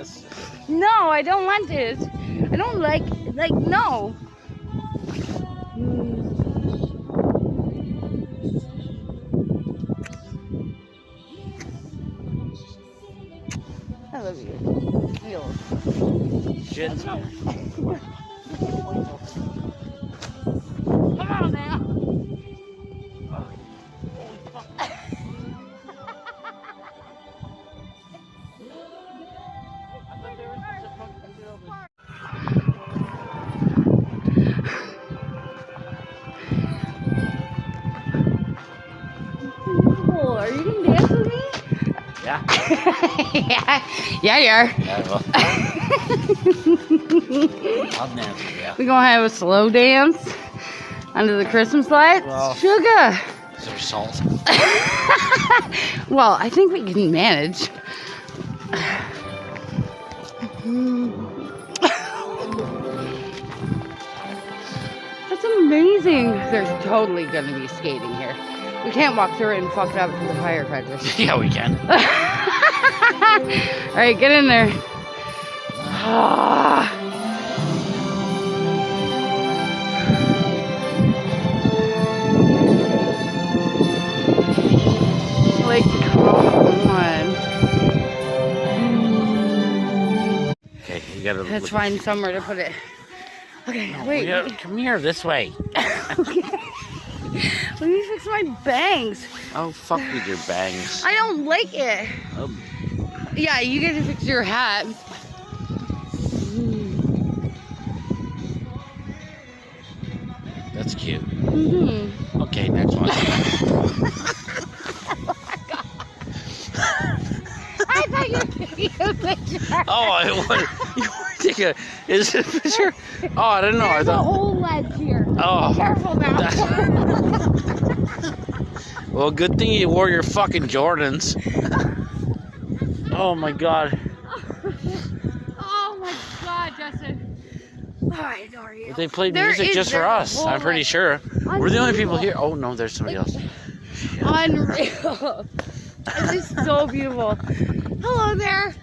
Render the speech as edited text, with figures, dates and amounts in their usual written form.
this. No, I don't want this. I don't like no. I love you. Shit's Come on now. Are you gonna dance with me? Yeah. Yeah, you are. Yeah, well. I'll dance with you. We gonna have a slow dance under the Christmas lights. Well, Sugar. Is there salt? Well, I think we can manage. That's amazing. There's totally gonna be skating here. We can't walk through it and fuck it up to the firecrackers. Yeah, we can. All right, get in there. Like, come on. Okay, you gotta. Let's find somewhere to put it. Okay, No, wait. come here, this way. Okay. Let me fix my bangs. Oh, fuck with your bangs. I don't like it. Yeah, you get to fix your hat. That's cute. Mm-hmm. Okay, next one. I thought you were taking a picture. Oh, you want to take a? Is it a picture? Oh, I didn't know. There's I a thought. whole ledge here. Oh. Careful now. Well, good thing you wore your fucking Jordans. Oh my god. Oh my god, Justin. Alright, how are you? They played There music is- just for there's a us. whole I'm pretty ledge. sure. We're the only people Unbelievable. here. Oh no, there's somebody else. Unreal. This is so beautiful. Hello there.